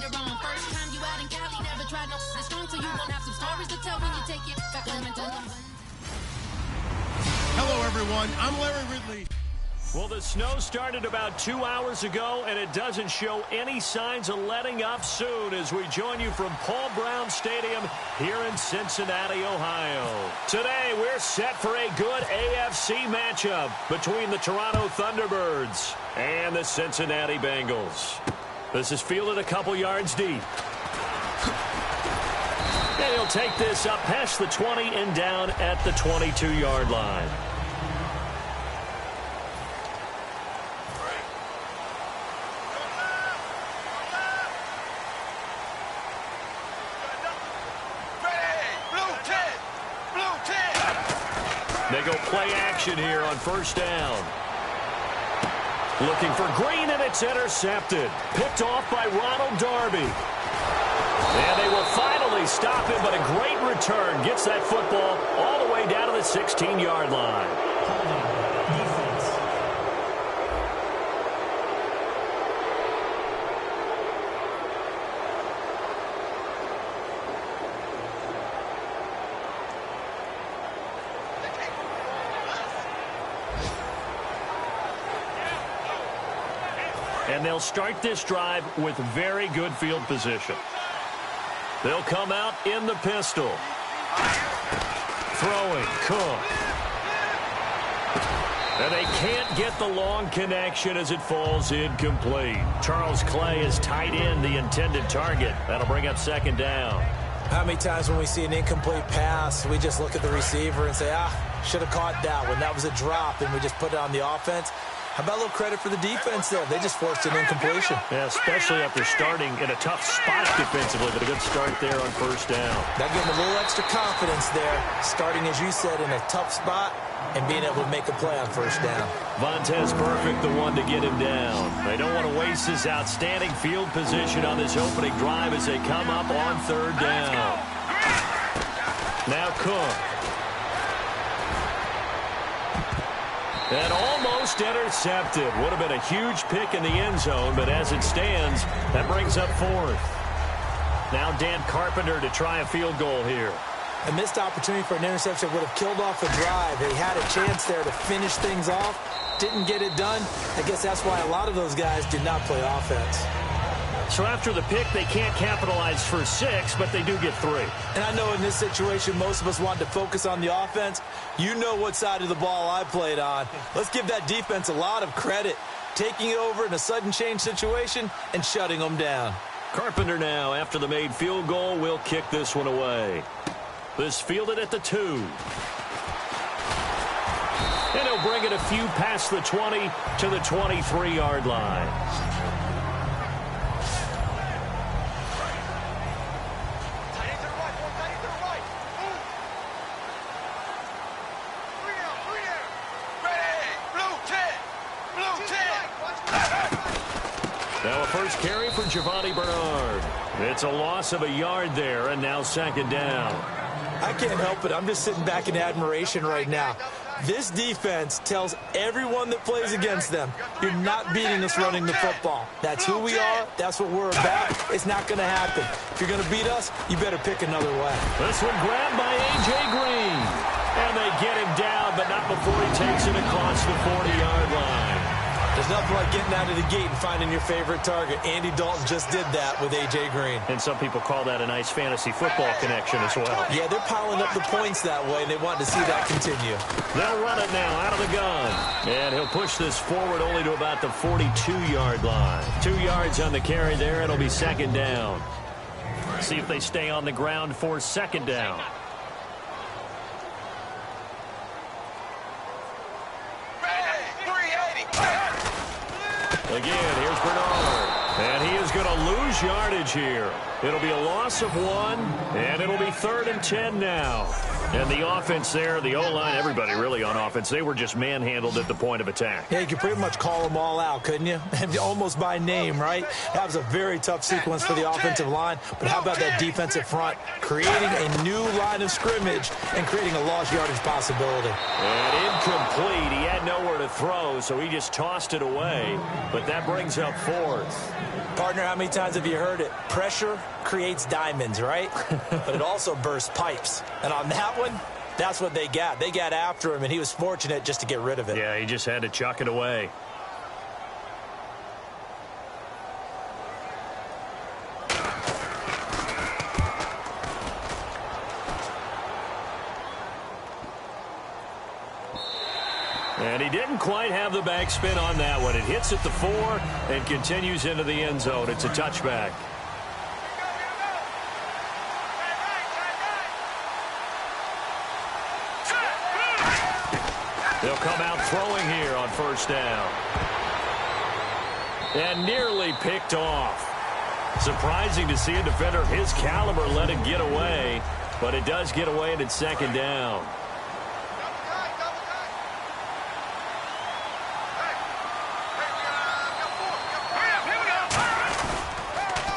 later on. First time you out in Cali, never tried no strong, so you gon' have some stories to tell when you take it back home and tell them. Hello, everyone. I'm Larry Ridley. Well, the snow started about 2 hours ago, and it doesn't show any signs of letting up soon as we join you from Paul Brown Stadium here in Cincinnati, Ohio. Today, we're set for a good AFC matchup between the Toronto Thunderbirds and the Cincinnati Bengals. This is fielded a couple yards deep. And he'll take this up past the 20 and down at the 22-yard line. They go play action here on first down. Looking for Green, and it's intercepted. Picked off by Ronald Darby. And they will finally stop him, but a great return gets that football all the way down to the 16-yard line. And they'll start this drive with very good field position. They'll come out in the pistol. Throwing, Cook. And they can't get the long connection as it falls incomplete. Charles Clay is tight end, the intended target. That'll bring up second down. How many times when we see an incomplete pass, we just look at the receiver and say, should have caught that one. That was a drop, and we just put it on the offense. How about a little credit for the defense there? They just forced an incompletion. Yeah, especially after starting in a tough spot defensively, but a good start there on first down. That gave them a little extra confidence there, starting, as you said, in a tough spot and being able to make a play on first down. Vontez Perfect, the one to get him down. They don't want to waste this outstanding field position on this opening drive as they come up on third down. Now Cook. And almost intercepted. Would have been a huge pick in the end zone, but as it stands, that brings up fourth. Now Dan Carpenter to try a field goal here. A missed opportunity for an interception would have killed off a drive. He had a chance there to finish things off. Didn't get it done. I guess that's why a lot of those guys did not play offense. So after the pick, they can't capitalize for 6, but they do get 3. And I know in this situation, most of us want to focus on the offense. You know what side of the ball I played on. Let's give that defense a lot of credit. Taking it over in a sudden change situation and shutting them down. Carpenter now, after the made field goal, will kick this one away. This fielded at the 2. And he'll bring it a few past the 20 to the 23-yard line. Now a first carry for Giovanni Bernard. It's a loss of a yard there, and now second down. I can't help it. I'm just sitting back in admiration right now. This defense tells everyone that plays against them, you're not beating us running the football. That's who we are. That's what we're about. It's not going to happen. If you're going to beat us, you better pick another way. This one grabbed by A.J. Green. And they get him down, but not before he takes it across the 40-yard line. There's nothing like getting out of the gate and finding your favorite target. Andy Dalton just did that with A.J. Green. And some people call that a nice fantasy football connection as well. Yeah, they're piling up the points that way, and they want to see that continue. They'll run it now out of the gun. And he'll push this forward only to about the 42-yard line. 2 yards on the carry there. It'll be second down. See if they stay on the ground for second down. Again, here's Bernard. And he is going to lose yardage here. It'll be a loss of 1, and it'll be 3rd and 10 now. And the offense there, the O-line, everybody really on offense, they were just manhandled at the point of attack. Yeah, you could pretty much call them all out, couldn't you? Almost by name, right? That was a very tough sequence for the offensive line. But how about that defensive front? Creating a new line of scrimmage and creating a lost yardage possibility. And incomplete. He had nowhere to throw, so he just tossed it away. But that brings up 4th. Partner, how many times have you heard it? Pressure creates diamonds, right? But it also bursts pipes. And on that one, that's what they got. They got after him, and he was fortunate just to get rid of it. Yeah, he just had to chuck it away. And he didn't quite have the backspin on that one. It hits at the 4 and continues into the end zone. It's a touchback. They'll come out throwing here on 1st down. And nearly picked off. Surprising to see a defender of his caliber let it get away, but it does get away and it's 2nd down.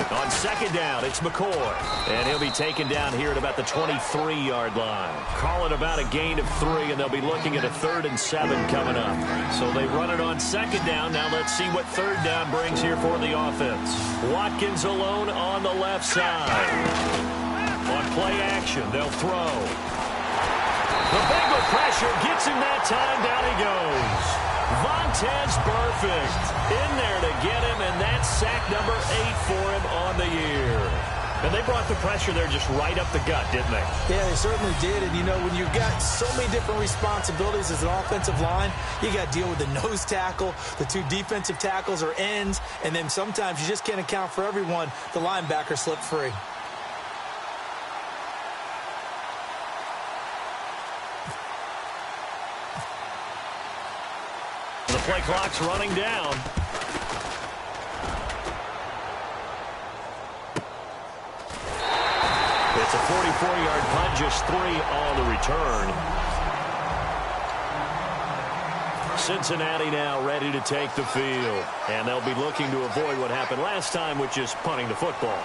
On 2nd down, it's McCoy. And he'll be taken down here at about the 23-yard line. Call it about a gain of 3, and they'll be looking at a 3rd and 7 coming up. So they run it on 2nd down. Now let's see what 3rd down brings here for the offense. Watkins alone on the left side. On play action, they'll throw. The Bengal pressure gets him that time. Down he goes. Vontez Burfict in there to get him, and that's sack number 8 for him on the year. And they brought the pressure there just right up the gut, didn't they? Yeah, they certainly did. And, you know, when you've got so many different responsibilities as an offensive line, you got to deal with the nose tackle, the 2 defensive tackles or ends, and then sometimes you just can't account for everyone. The linebacker slipped free. The play clock's running down. It's a 44-yard punt, just 3 on the return. Cincinnati now ready to take the field. And they'll be looking to avoid what happened last time, which is punting the football.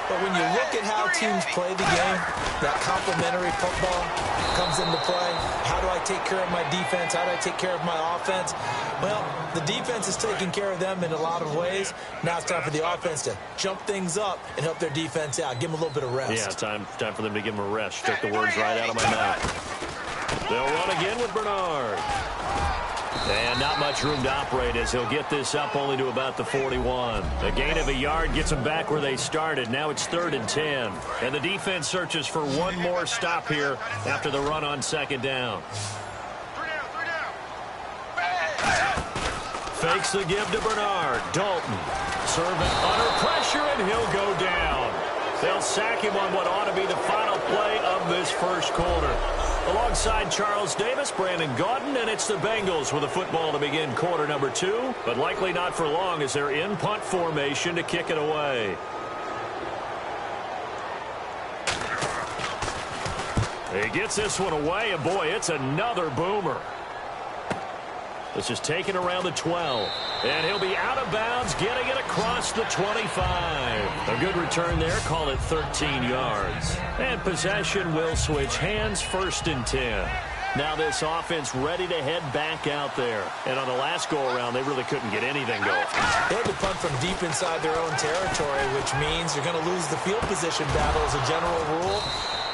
But when you look at how teams play the game, that complementary football comes into play. How do I take care of my defense? How do I take care of my offense? Well, the defense is taking care of them in a lot of ways. Now it's time for the offense to jump things up and help their defense out. Give them a little bit of rest. Yeah, time for them to give them a rest. Took the words right out of my mouth. They'll run again with Bernard. And not much room to operate as he'll get this up only to about the 41. A gain of a yard gets them back where they started. Now it's 3rd and 10. And the defense searches for one more stop here after the run on 2nd down. Fakes the give to Bernard. Dalton serving under pressure, and he'll go down. They'll sack him on what ought to be the final play of this 1st quarter. Alongside Charles Davis, Brandon Gaudin, and it's the Bengals with a football to begin quarter number 2, but likely not for long as they're in punt formation to kick it away. He gets this one away, and boy, it's another boomer. This is taken around the 12. And he'll be out of bounds, getting it across the 25. A good return there, call it 13 yards. And possession will switch hands, 1st and 10. Now this offense ready to head back out there. And on the last go-around, they really couldn't get anything going. They had to punt from deep inside their own territory, which means you're going to lose the field position battle as a general rule.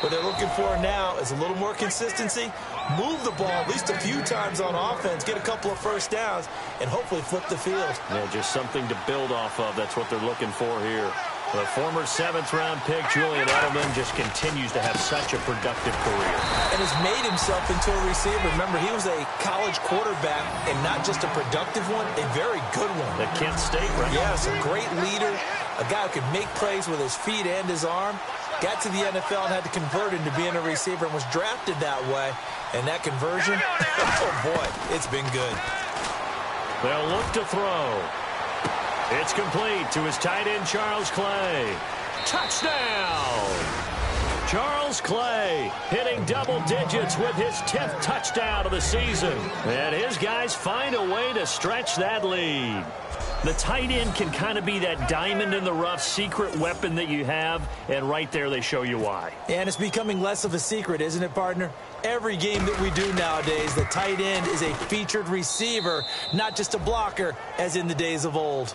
What they're looking for now is a little more consistency, move the ball at least a few times on offense, get a couple of 1st downs, and hopefully flip the field. Yeah, just something to build off of. That's what they're looking for here. The former 7th-round pick, Julian Edelman, just continues to have such a productive career. And has made himself into a receiver. Remember, he was a college quarterback, and not just a productive one, a very good one. At Kent State, right? Yes, a great leader, a guy who could make plays with his feet and his arm. Got to the NFL and had to convert into being a receiver and was drafted that way. And that conversion, oh boy, it's been good. They'll look to throw. It's complete to his tight end, Charles Clay. Touchdown! Charles Clay hitting double digits with his 10th touchdown of the season. And his guys find a way to stretch that lead. The tight end can kind of be that diamond in the rough secret weapon that you have, and right there they show you why. And it's becoming less of a secret, isn't it, partner? Every game that we do nowadays, the tight end is a featured receiver, not just a blocker, as in the days of old.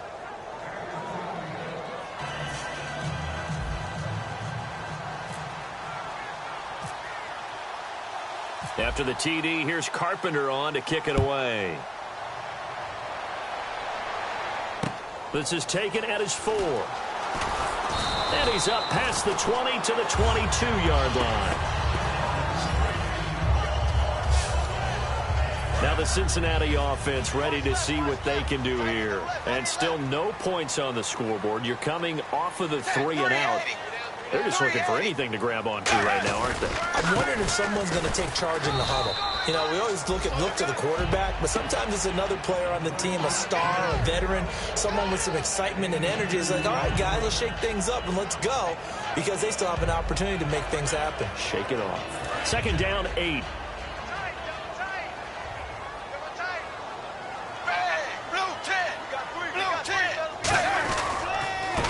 After the TD, here's Carpenter on to kick it away. This is taken at his 4. And he's up past the 20 to the 22-yard line. Now the Cincinnati offense ready to see what they can do here. And still no points on the scoreboard. You're coming off of the 3 and out. They're just looking for anything to grab onto right now, aren't they? I'm wondering if someone's going to take charge in the huddle. You know, we always look to the quarterback, but sometimes it's another player on the team, a star, a veteran, someone with some excitement and energy. It's like, all right, guys, let's shake things up and let's go, because they still have an opportunity to make things happen. Shake it off. Second down, 8.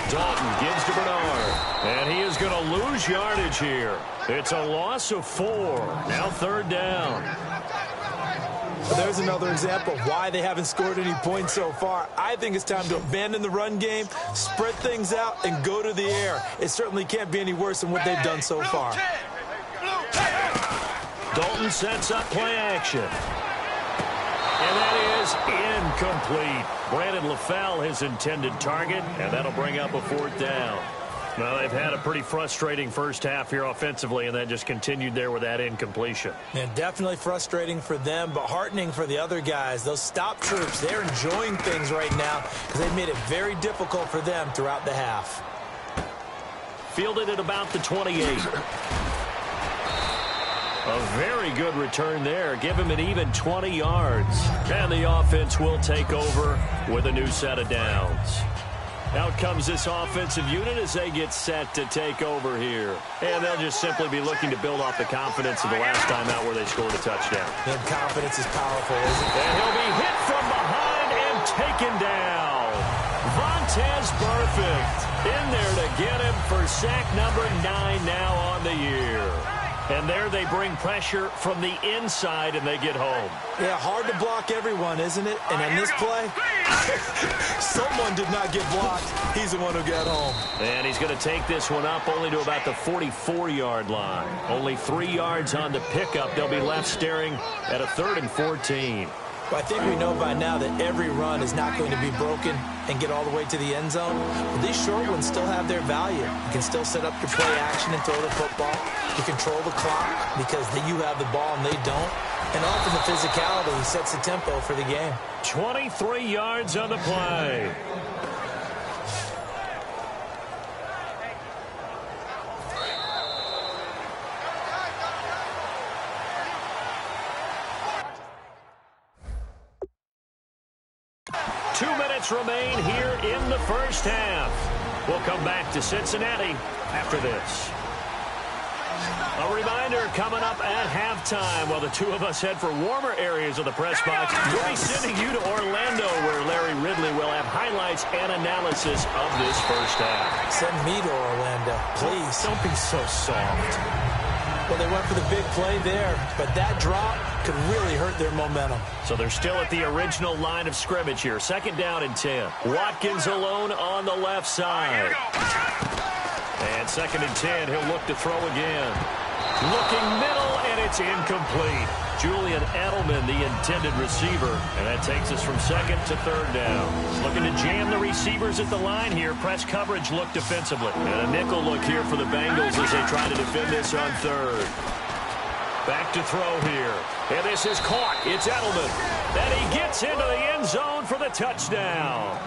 Dalton gives to Bernard, and he is going to lose yardage here. It's a loss of 4. Now third down. There's another example of why they haven't scored any points so far. I think it's time to abandon the run game, spread things out, and go to the air. It certainly can't be any worse than what they've done so far. Dalton sets up play action. And that is incomplete. Brandon LaFell, his intended target, and that'll bring up a 4th down. Well, they've had a pretty frustrating first half here offensively, and then just continued there with that incompletion. And definitely frustrating for them, but heartening for the other guys. Those stop troops, they're enjoying things right now because they've made it very difficult for them throughout the half. Fielded at about the 28. A very good return there. Give him an even 20 yards. And the offense will take over with a new set of downs. Out comes this offensive unit as they get set to take over here. And they'll just simply be looking to build off the confidence of the last time out where they scored a touchdown. And confidence is powerful, isn't it? And he'll be hit from behind and taken down. Vontaze Burfict in there to get him for sack number 9 now on the year. And there they bring pressure from the inside, and they get home. Yeah, hard to block everyone, isn't it? And on this play, someone did not get blocked. He's the one who got home. And he's going to take this one up only to about the 44-yard line. Only 3 yards on the pickup. They'll be left staring at a 3rd and 14. Well, I think we know by now that every run is not going to be broken and get all the way to the end zone. But these short ones still have their value. You can still set up your play action and throw the football. You control the clock because you have the ball and they don't. And often the physicality sets the tempo for the game. 23 yards on the play. Remain here in the first half. We'll come back to Cincinnati after this. A reminder coming up at halftime while the two of us head for warmer areas of the press box. We'll be sending you to Orlando where Larry Ridley will have highlights and analysis of this first half. Send me to Orlando, please. Don't be so soft. Well, they went for the big play there, but that drop could really hurt their momentum. So they're still at the original line of scrimmage here. 2nd down and 10. Watkins alone on the left side. And 2nd and 10, he'll look to throw again. Looking middle, and it's incomplete. Julian Edelman, the intended receiver. And that takes us from 2nd to 3rd down. Looking to jam the receivers at the line here. Press coverage look defensively. And a nickel look here for the Bengals as they try to defend this on 3rd. Back to throw here. And this is caught. It's Edelman. And he gets into the end zone for the touchdown.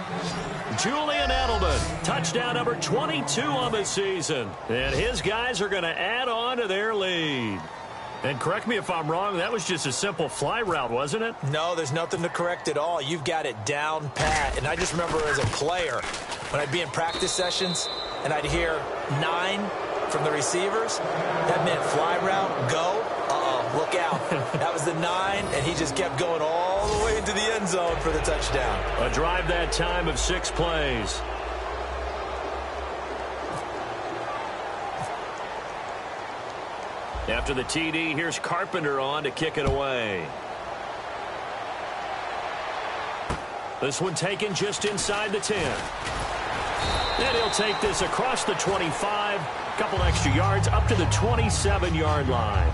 Julian Edelman, touchdown number 22 on the season. And his guys are going to add on to their lead. And correct me if I'm wrong, that was just a simple fly route, wasn't it? No, there's nothing to correct at all. You've got it down pat. And I just remember as a player, when I'd be in practice sessions, and I'd hear 9 from the receivers. That meant fly route, go. Look out. That was the 9, and he just kept going all the way into the end zone for the touchdown. A drive that time of 6 plays. After the TD, here's Carpenter on to kick it away. This one taken just inside the 10. And he'll take this across the 25, a couple extra yards up to the 27-yard line.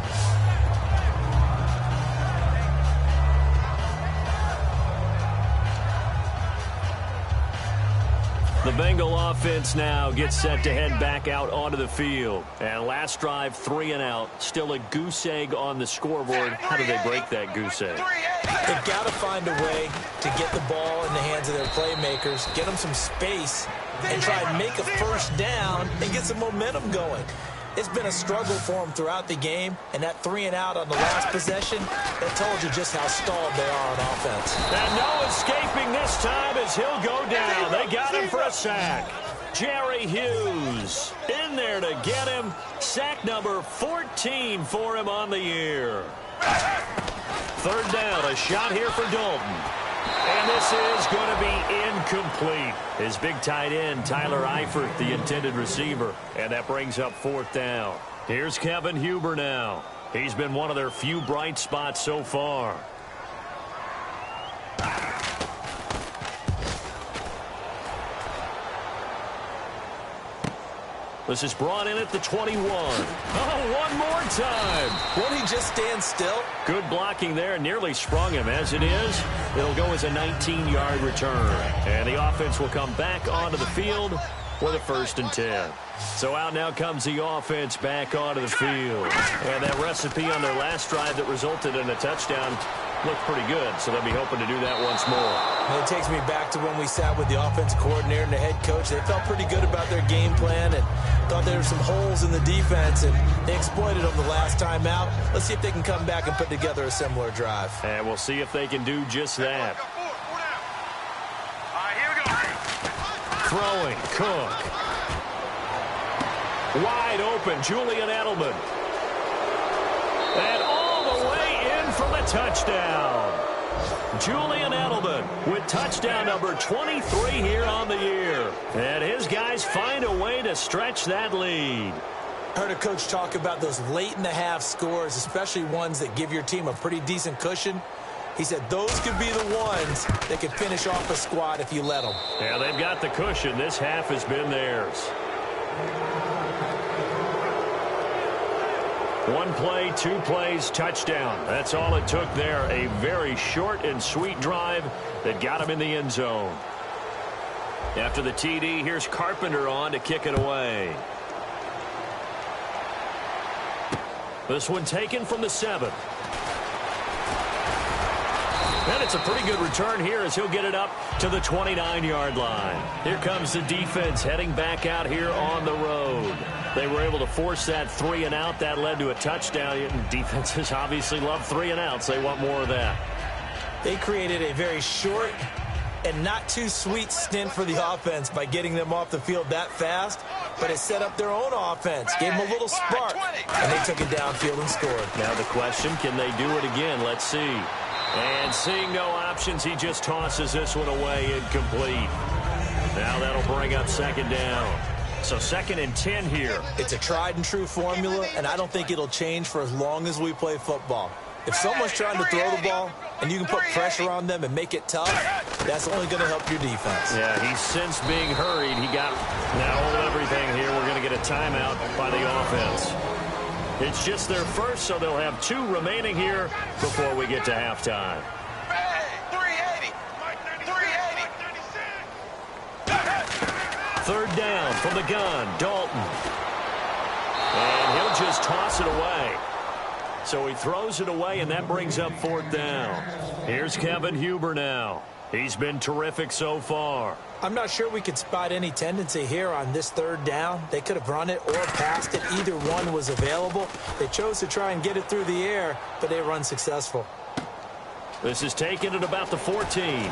The Bengal offense now gets set to head back out onto the field. And last drive, 3 and out. Still a goose egg on the scoreboard. How do they break that goose egg? They've got to find a way to get the ball in the hands of their playmakers, get them some space, and try and make a first down and get some momentum going. It's been a struggle for them throughout the game, and that 3 and out on the last possession, that told you just how stalled they are on offense. And no escaping this time as he'll go down. They got him for a sack. Jerry Hughes in there to get him. Sack number 14 for him on the year. 3rd down, a shot here for Dalton. And this is going to be incomplete. His big tight end, Tyler Eifert, the intended receiver. And that brings up 4th down. Here's Kevin Huber now. He's been one of their few bright spots so far. This is brought in at the 21. Oh, one more time. Won't he just stand still? Good blocking there. Nearly sprung him. As it is, it'll go as a 19-yard return. And the offense will come back onto the field with a 1st and 10. So out now comes the offense back onto the field. And that recipe on their last drive that resulted in a touchdown looked pretty good, so they'll be hoping to do that once more. And it takes me back to when we sat with the offensive coordinator and the head coach. They felt pretty good about their game plan and thought there were some holes in the defense, and they exploited them the last time out. Let's see if they can come back and put together a similar drive. And we'll see if they can do just that. Throwing, Cook. Wide open, Julian Edelman. And all the way in for the touchdown. Julian Edelman with touchdown number 23 here on the year. And his guys find a way to stretch that lead. Heard a coach talk about those late-in-the-half scores, especially ones that give your team a pretty decent cushion. He said those could be the ones that could finish off a squad if you let them. Yeah, they've got the cushion. This half has been theirs. 1 play, 2 plays, touchdown. That's all it took there. A very short and sweet drive that got him in the end zone. After the TD, here's Carpenter on to kick it away. This one taken from the 7. And it's a pretty good return here as he'll get it up to the 29-yard line. Here comes the defense heading back out here on the road. They were able to force that 3 and out. That led to a touchdown. Defenses obviously love 3 and outs. They want more of that. They created a very short and not too sweet stint for the offense by getting them off the field that fast, but it set up their own offense, gave them a little spark, and they took it downfield and scored. Now the question, can they do it again? Let's see. And seeing no options, he just tosses this one away incomplete. Now that'll bring up 2nd down. So 2nd and 10 here. It's a tried and true formula, and I don't think it'll change for as long as we play football. If someone's trying to throw the ball and you can put pressure on them and make it tough, that's only going to help your defense. Yeah, he's since being hurried. He got now everything here. We're going to get a timeout by the offense. It's just their first, so they'll have 2 remaining here before we get to halftime. 3rd down from the gun, Dalton. And he'll just toss it away. So he throws it away, and that brings up 4th down. Here's Kevin Huber now. He's been terrific so far. I'm not sure we could spot any tendency here on this 3rd down. They could have run it or passed it. Either one was available. They chose to try and get it through the air, but they were unsuccessful. This is taken at about the 14.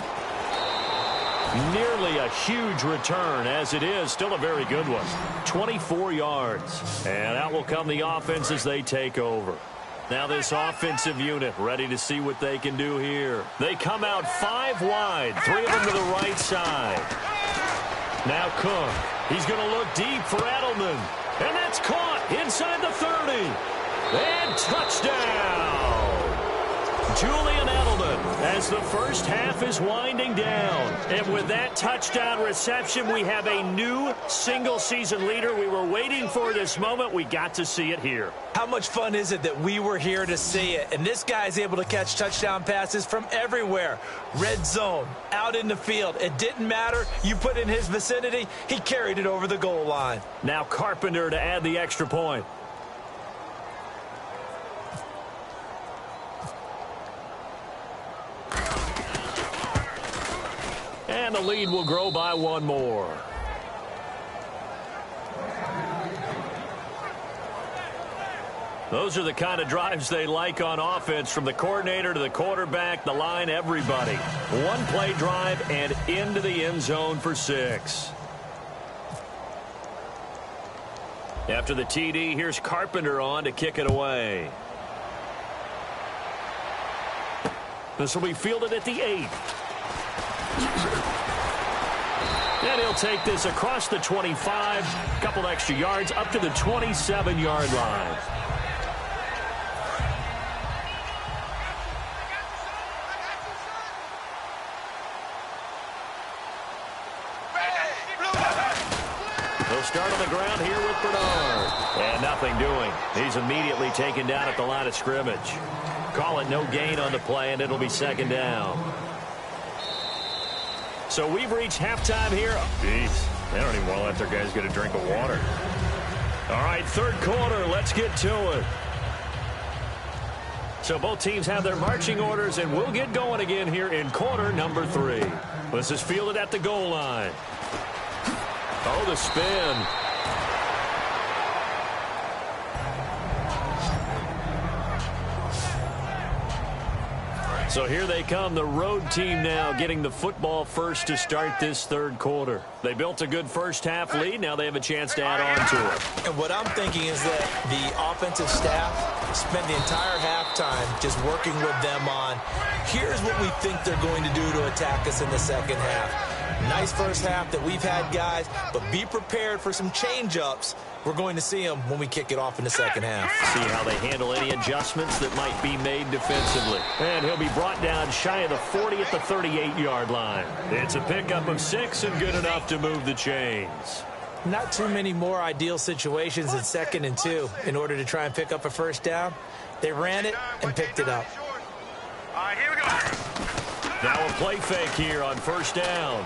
Nearly a huge return. As it is, still a very good one. 24 yards. And out will come the offense as they take over. Now this offensive unit ready to see what they can do here. They come out 5 wide. 3 of them to the right side. Now Cook. He's going to look deep for Edelman. And that's caught inside the 30. And touchdown. Julian Edelman as the first half is winding down. And with that touchdown reception, we have a new single-season leader. We were waiting for this moment. We got to see it here. How much fun is it that we were here to see it? And this guy's able to catch touchdown passes from everywhere. Red zone, out in the field. It didn't matter. You put in his vicinity, he carried it over the goal line. Now Carpenter to add the extra point. And the lead will grow by 1 more. Those are the kind of drives they like on offense, from the coordinator to the quarterback, the line, everybody. 1-play drive and into the end zone for 6. After the TD, here's Carpenter on to kick it away. This will be fielded at the 8. And he'll take this across the 25, a couple extra yards, up to the 27-yard line. They'll start on the ground here with Bernard. And nothing doing. He's immediately taken down at the line of scrimmage. Call it no gain on the play, and it'll be 2nd down. So we've reached halftime here. Jeez, they don't even want to let their guys get a drink of water. All right, 3rd quarter. Let's get to it. So both teams have their marching orders, and we'll get going again here in quarter number 3. This is fielded at the goal line. Oh, the spin. So here they come, the road team now getting the football first to start this 3rd quarter. They built a good first half lead. Now they have a chance to add on to it. And what I'm thinking is that the offensive staff spent the entire halftime just working with them on, here's what we think they're going to do to attack us in the 2nd half. Nice first half that we've had, guys, but be prepared for some change-ups. We're going to see them when we kick it off in the 2nd half. See how they handle any adjustments that might be made defensively. And he'll be brought down shy of the 40 at the 38-yard line. It's a pickup of 6 and good enough to move the chains. Not too many more ideal situations in 2nd and 2 in order to try and pick up a first down. They ran it and picked it up. All right, here we go. Now a play fake here on 1st down.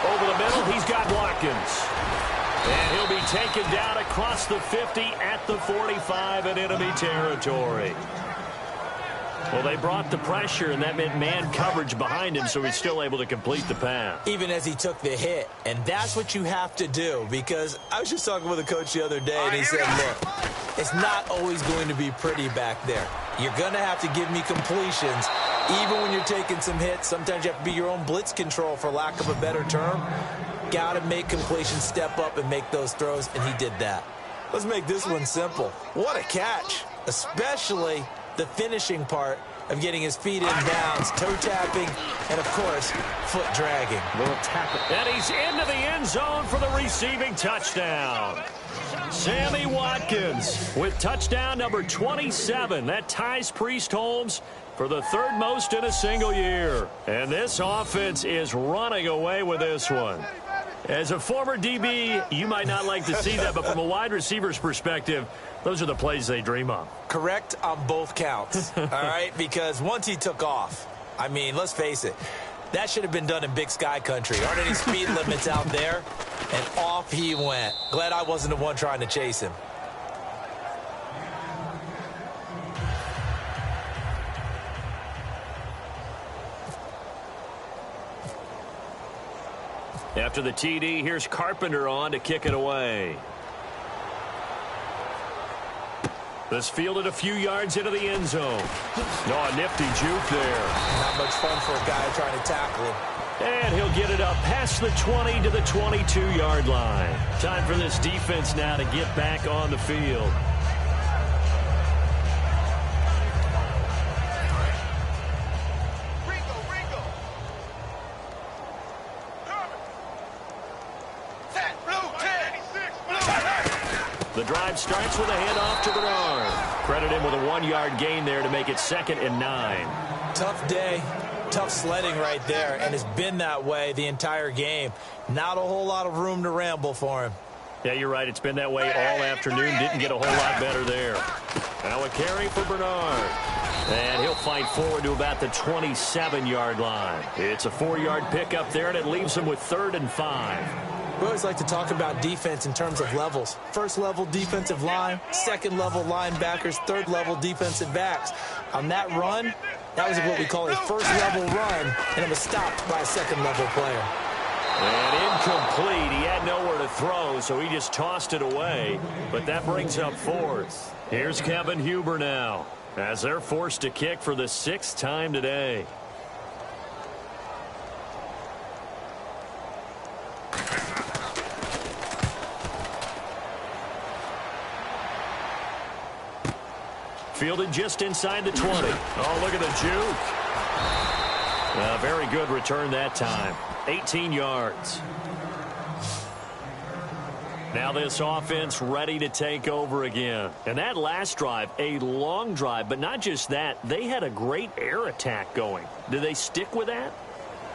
Over the middle, he's got Watkins. And he'll be taken down across the 50 at the 45 in enemy territory. Well, they brought the pressure, and that meant man coverage behind him, so he's still able to complete the pass. Even as he took the hit, and that's what you have to do, because I was just talking with a coach the other day, and he said, look, it's not always going to be pretty back there. You're going to have to give me completions, even when you're taking some hits. Sometimes you have to be your own blitz control, for lack of a better term. Got to make completions, step up, and make those throws, and he did that. Let's make this one simple. What a catch, especially the finishing part of getting his feet in bounds, toe tapping, and, of course, foot dragging. Little tap it. And he's into the end zone for the receiving touchdown. Sammy Watkins with touchdown number 27. That ties Priest Holmes for the 3rd most in a single year. And this offense is running away with this one. As a former DB, you might not like to see that, but from a wide receiver's perspective, those are the plays they dream of. Correct on both counts, all right? Because once he took off, I mean, let's face it, that should have been done in Big Sky country. Aren't any speed limits out there? And off he went. Glad I wasn't the one trying to chase him. After the TD, here's Carpenter on to kick it away. This fielded a few yards into the end zone. No, a nifty juke there. Not much fun for a guy trying to tackle him. And he'll get it up past the 20 to the 22-yard line. Time for this defense now to get back on the field. The drive starts with a handoff to Bernard. Credit him with a 1-yard gain there to make it 2nd and 9. Tough day. Tough sledding right there, and it's been that way the entire game. Not a whole lot of room to ramble for him. Yeah, you're right. It's been that way all afternoon. Didn't get a whole lot better there. Now a carry for Bernard. And he'll fight forward to about the 27-yard line. It's a 4-yard pickup there, and it leaves him with 3rd and 5. We always like to talk about defense in terms of levels. First level defensive line, second level linebackers, third level defensive backs. On that run, that was what we call a first level run, and it was stopped by a second level player. And incomplete. He had nowhere to throw, so he just tossed it away. But that brings up 4th. Here's Kevin Huber now, as they're forced to kick for the 6th time today. Fielded just inside the 20. Oh, look at the juke. Very good return that time. 18 yards. Now this offense ready to take over again. And that last drive, a long drive, but not just that. They had a great air attack going. Do they stick with that?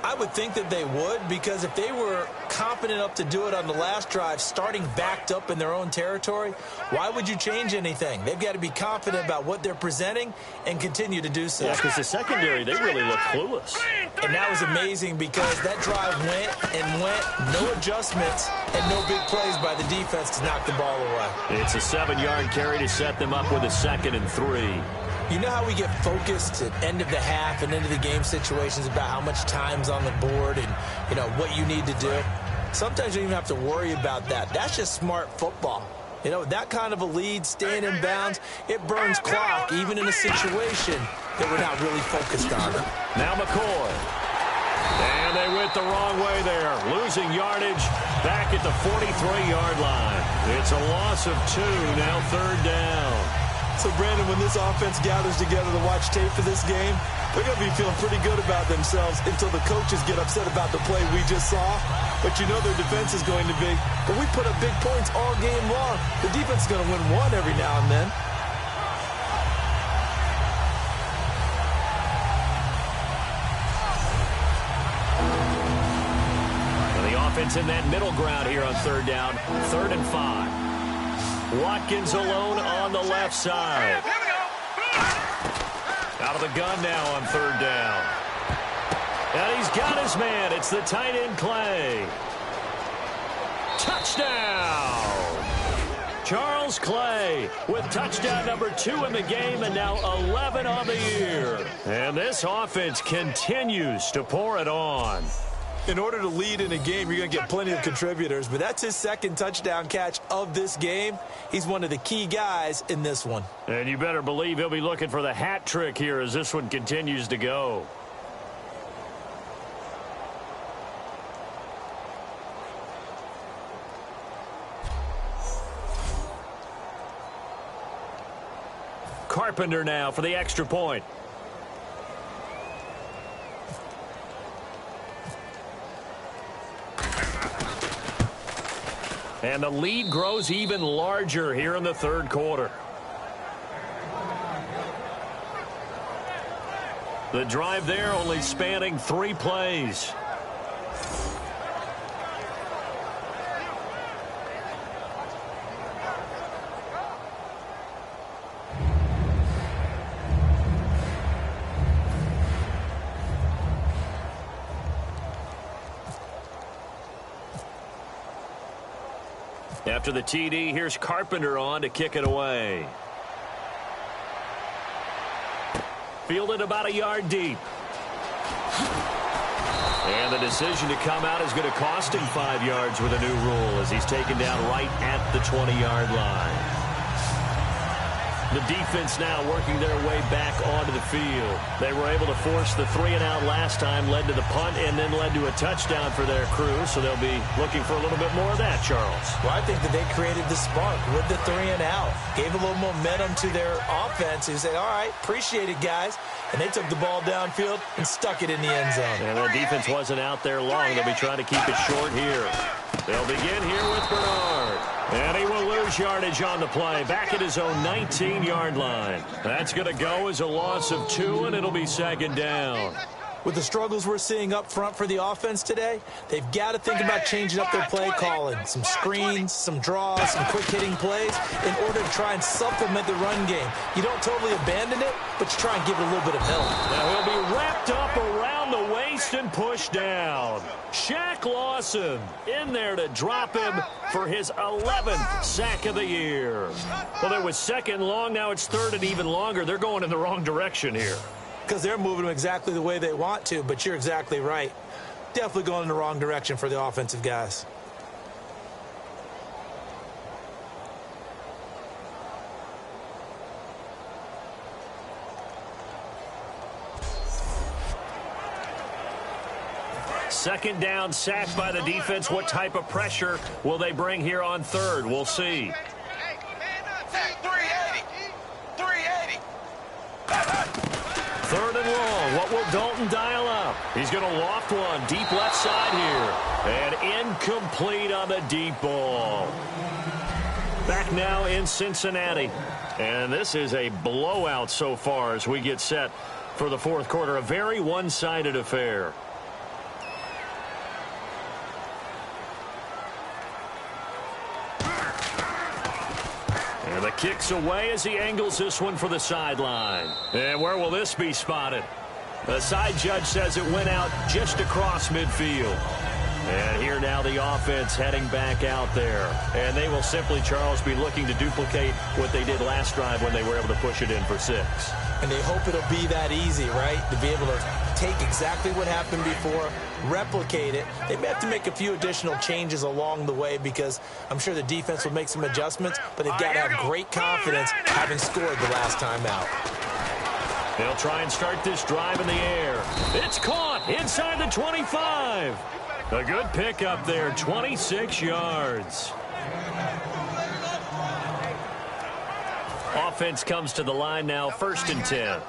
I would think that they would, because if they were competent enough to do it on the last drive, starting backed up in their own territory, why would you change anything? They've got to be confident about what they're presenting and continue to do so. Yeah, because the secondary, they really look clueless. And that was amazing because that drive went and went, no adjustments, and no big plays by the defense to knock the ball away. It's a 7-yard carry to set them up with a 2nd and 3. You know how we get focused at end of the half and end of the game situations about how much time's on the board and, you know, what you need to do? Sometimes you don't even have to worry about that. That's just smart football. You know, that kind of a lead, staying in bounds, it burns clock, even in a situation that we're not really focused on. Now McCoy. And they went the wrong way there. Losing yardage back at the 43-yard line. It's a loss of 2, now 3rd down. So, Brandon, when this offense gathers together to watch tape for this game, they're going to be feeling pretty good about themselves until the coaches get upset about the play we just saw. But you know their defense is going to be, but we put up big points all game long. The defense is going to win one every now and then. And the offense in that middle ground here on 3rd down, 3rd and 5. Watkins alone on the left side. Out of the gun now on 3rd down. And he's got his man. It's the tight end Clay. Touchdown! Charles Clay with touchdown number 2 in the game and now 11 on the year. And this offense continues to pour it on. In order to lead in a game, you're going to get plenty of contributors, but that's his 2nd touchdown catch of this game. He's one of the key guys in this one. And you better believe he'll be looking for the hat trick here as this one continues to go. Carpenter now for the extra point. And the lead grows even larger here in the 3rd quarter. The drive there only spanning 3 plays. After the TD, here's Carpenter on to kick it away. Fielded about a yard deep. And the decision to come out is going to cost him 5 yards with a new rule as he's taken down right at the 20-yard line. The defense now working their way back onto the field. They were able to force the 3-and-out last time, led to the punt, and then led to a touchdown for their crew. So they'll be looking for a little bit more of that, Charles. Well, I think that they created the spark with the 3-and-out. Gave a little momentum to their offense. Who said, all right, appreciate it, guys. And they took the ball downfield and stuck it in the end zone. And the defense wasn't out there long. They'll be trying to keep it short here. They'll begin here with Bernard. And he will lose yardage on the play. Back at his own 19-yard line. That's going to go as a loss of 2, and it'll be second down. With the struggles we're seeing up front for the offense today, they've got to think about changing up their play calling. Some screens, some draws, some quick-hitting plays in order to try and supplement the run game. You don't totally abandon it, but you try and give it a little bit of help. Now he'll be wrapped up around the waist and pushed down. Shaq Lawson in there to drop him for his 11th sack of the year. Well, it was second long. Now it's third and even longer. They're going in the wrong direction here. Because they're moving them exactly the way they want to, but you're exactly right. Definitely going in the wrong direction for the offensive guys. Second down, sacked by the defense. What type of pressure will they bring here on third? We'll see. 380. Third and long. What will Dalton dial up? He's going to loft one deep left side here. And incomplete on the deep ball. Back now in Cincinnati. And this is a blowout so far as we get set for the fourth quarter. A very one-sided affair. And the kick's away as he angles this one for the sideline. And where will this be spotted? The side judge says it went out just across midfield. And here now the offense heading back out there. And they will simply, Charles, be looking to duplicate what they did last drive when they were able to push it in for 6. And they hope it'll be that easy, right? To be able to take exactly what happened before, replicate it. They may have to make a few additional changes along the way because I'm sure the defense will make some adjustments, but they've got to have great confidence having scored the last time out. They'll try and start this drive in the air. It's caught inside the 25. A good pick up there, 26 yards. Offense comes to the line now, 1st and 10.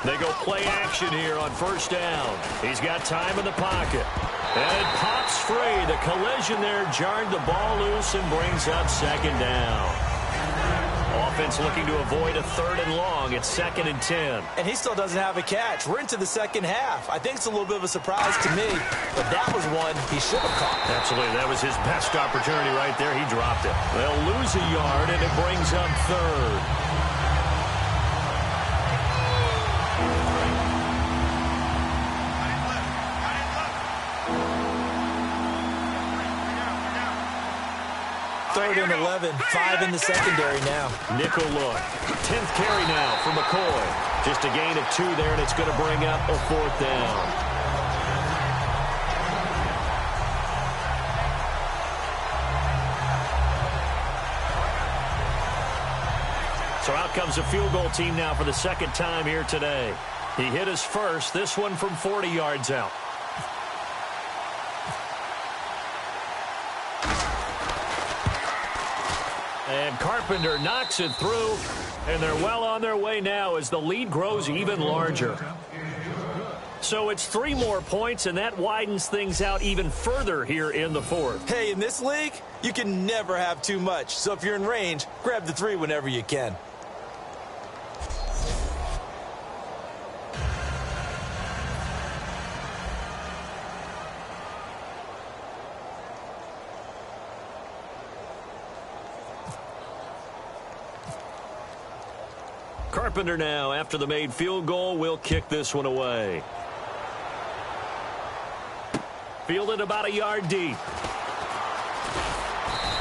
They go play action here on 1st down. He's got time in the pocket. And it pops free. The collision there jarred the ball loose and brings up 2nd down. Offense looking to avoid a 3rd and long. It's 2nd and 10. And he still doesn't have a catch. We're into the second half. I think it's a little bit of a surprise to me, but that was one he should have caught. Absolutely. That was his best opportunity right there. He dropped it. They'll lose a yard, and it brings up 3rd. Third and 11, 5 in the secondary now. Nickel look. 10th carry now for McCoy. Just a gain of 2 there, and it's going to bring up a 4th down. So out comes a field goal team now for the 2nd time here today. He hit his first, this one from 40 yards out. And Carpenter knocks it through, and they're well on their way now as the lead grows even larger. So it's 3 more points, and that widens things out even further here in the 4th. Hey, in this league, you can never have too much. So if you're in range, grab the 3 whenever you can. Carpenter now, after the made field goal, will kick this one away. Fielded about a yard deep.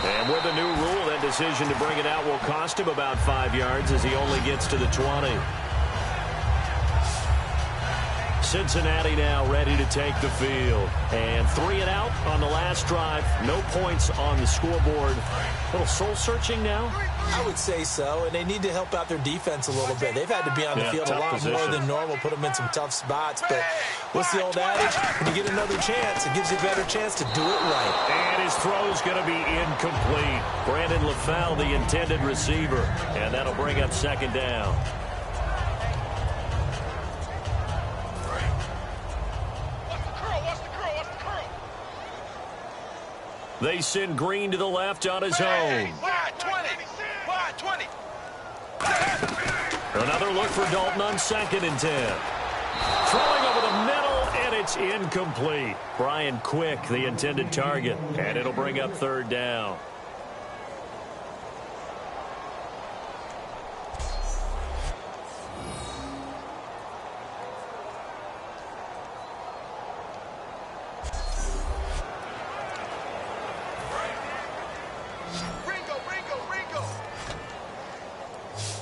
And with the new rule, that decision to bring it out will cost him about 5 yards as he only gets to the 20. Cincinnati now ready to take the field. And 3 and out on the last drive. No points on the scoreboard. A little soul-searching now? I would say so, and they need to help out their defense a little bit. They've had to be on the field a lot more than normal, put them in some tough spots. But what's the old adage? When you get another chance, it gives you a better chance to do it right. And his throw's going to be incomplete. Brandon LaFell, the intended receiver. And that'll bring up second down. They send Green to the left on his own. Wide 20. Wide 20. Another look for Dalton on 2nd and 10. Throwing over the middle, and it's incomplete. Brian Quick, the intended target, and it'll bring up 3rd down.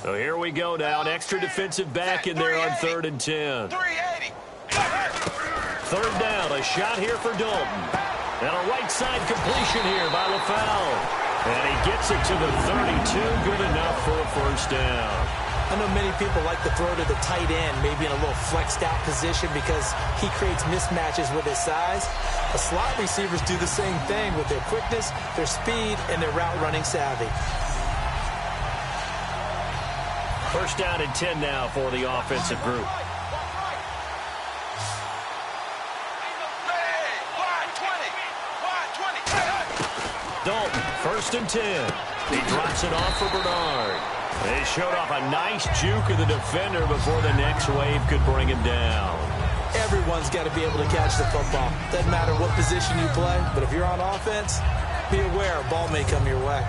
So here we go now. An extra defensive back in there on 3rd and 10. 380. 3rd down. A shot here for Dalton. And a right side completion here by LaFell. And he gets it to the 32. Good enough for a 1st down. I know many people like to throw to the tight end, maybe in a little flexed out position because he creates mismatches with his size. The slot receivers do the same thing with their quickness, their speed, and their route running savvy. 1st down and 10 now for the offensive group. Dalton, 1st and 10. He drops it off for Bernard. They showed off a nice juke of the defender before the next wave could bring him down. Everyone's got to be able to catch the football. Doesn't matter what position you play, but if you're on offense, be aware a ball may come your way.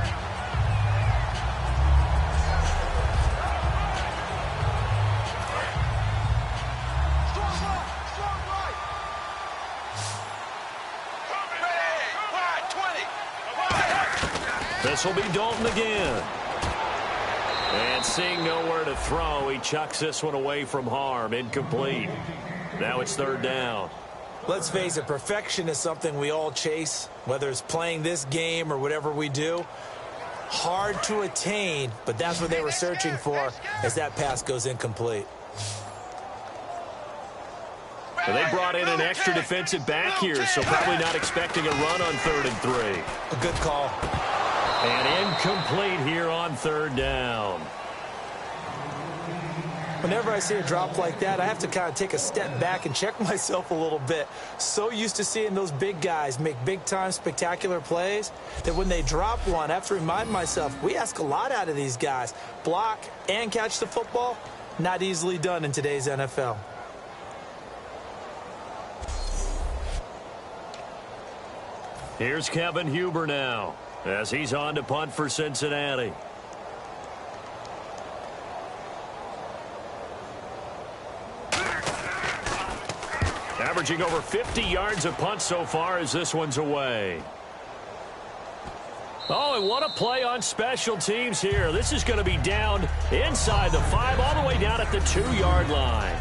This will be Dalton again. And seeing nowhere to throw, he chucks this one away from harm. Incomplete. Now it's 3rd down. Let's face it, perfection is something we all chase, whether it's playing this game or whatever we do. Hard to attain, but that's what they were searching for as that pass goes incomplete. Well, they brought in an extra defensive back here, so probably not expecting a run on 3rd and 3. A good call. And incomplete here on 3rd down. Whenever I see a drop like that, I have to kind of take a step back and check myself a little bit. So used to seeing those big guys make big-time spectacular plays that when they drop one, I have to remind myself, we ask a lot out of these guys. Block and catch the football, not easily done in today's NFL. Here's Kevin Huber now, as he's on to punt for Cincinnati. Averaging over 50 yards a punt so far as this one's away. Oh, and what a play on special teams here. This is going to be down inside the 5, all the way down at the 2-yard line.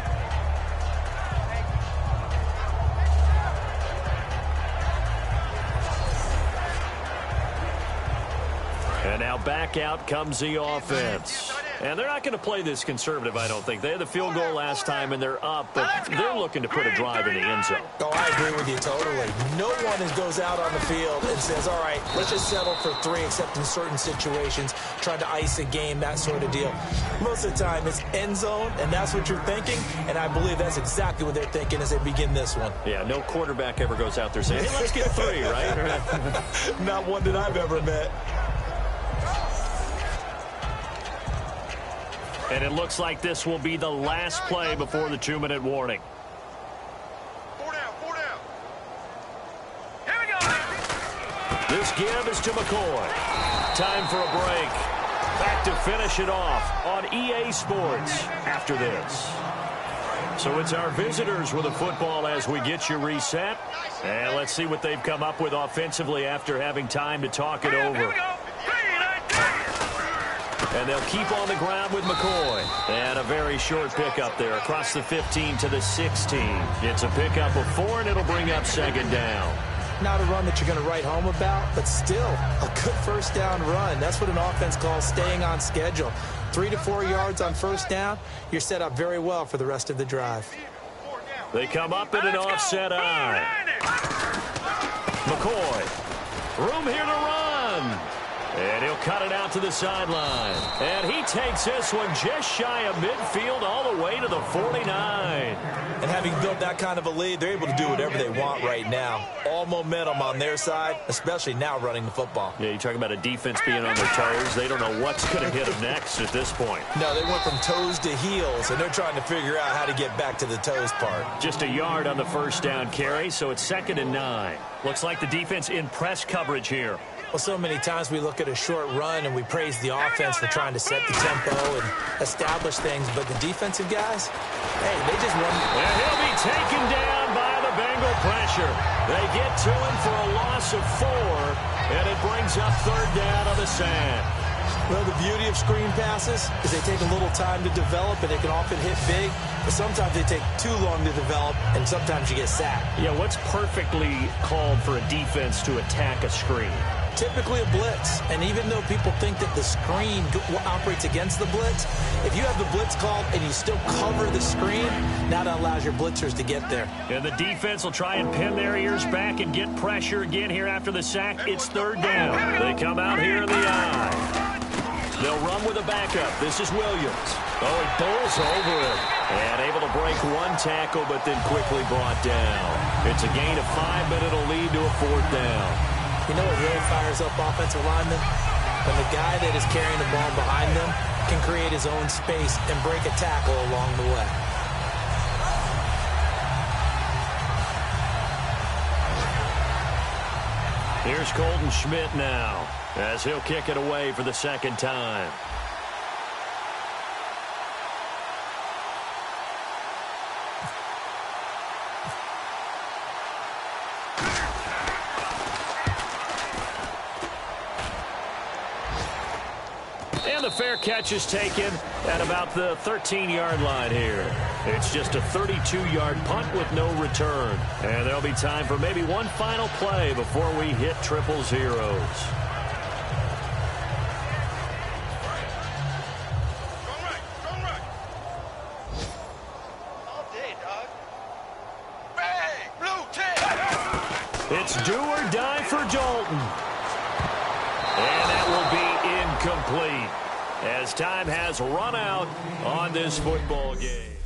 And now back out comes the offense. And they're not going to play this conservative, I don't think. They had the field goal last time, and they're up, but they're looking to put a drive in the end zone. Oh, I agree with you totally. No one goes out on the field and says, all right, let's just settle for 3, except in certain situations, trying to ice a game, that sort of deal. Most of the time, it's end zone, and that's what you're thinking, and I believe that's exactly what they're thinking as they begin this one. Yeah, no quarterback ever goes out there saying, hey, let's get 3, right? Not one that I've ever met. And it looks like this will be the last play before the 2-minute warning. 4 down, 4 down. Here we go. This give is to McCoy. Time for a break. Back to finish it off on EA Sports after this. So it's our visitors with the football as we get you reset. And let's see what they've come up with offensively after having time to talk it over. Here we go. 3, 9, 10. And they'll keep on the ground with McCoy. And a very short pickup there across the 15 to the 16. It's a pickup of 4, and it'll bring up second down. Not a run that you're going to write home about, but still a good first down run. That's what an offense calls staying on schedule. 3 to 4 yards on first down, you're set up very well for the rest of the drive. They come up in an offset eye. McCoy. Room here to run. And he'll cut it out to the sideline. And he takes this one just shy of midfield all the way to the 49. And having built that kind of a lead, they're able to do whatever they want right now. All momentum on their side, especially now running the football. Yeah, you talk about a defense being on their toes. They don't know what's going to hit them next at this point. No, they went from toes to heels, and they're trying to figure out how to get back to the toes part. Just a yard on the first down carry, so it's 2nd and 9. Looks like the defense in press coverage here. Well, so many times we look at a short run and we praise the offense for trying to set the tempo and establish things, but the defensive guys, hey, they just won. And he'll be taken down by the Bengal pressure. They get to him for a loss of 4, and it brings up 3rd down on the sand. Well, the beauty of screen passes is they take a little time to develop, and they can often hit big, but sometimes they take too long to develop, and sometimes you get sacked. Yeah, what's perfectly called for a defense to attack a screen? Typically a blitz, and even though people think that the screen operates against the blitz, if you have the blitz called and you still cover the screen, now that allows your blitzers to get there. And the defense will try and pin their ears back and get pressure again here after the sack. It's 3rd down. They come out here in the eye. They'll run with a backup. This is Williams. Oh, he bowls over it. And able to break one tackle, but then quickly brought down. It's a gain of 5, but it'll lead to a 4th down. You know what really fires up offensive linemen? When the guy that is carrying the ball behind them can create his own space and break a tackle along the way. Here's Colton Schmidt now, as he'll kick it away for the 2nd time. And the fair catch is taken at about the 13-yard line here. It's just a 32-yard punt with no return. And there'll be time for maybe one final play before we hit triple zeros. Going right. All day, dog. Bang! Blue tip! It's do or die for Dalton. And that will be incomplete, as time has run out on this football game.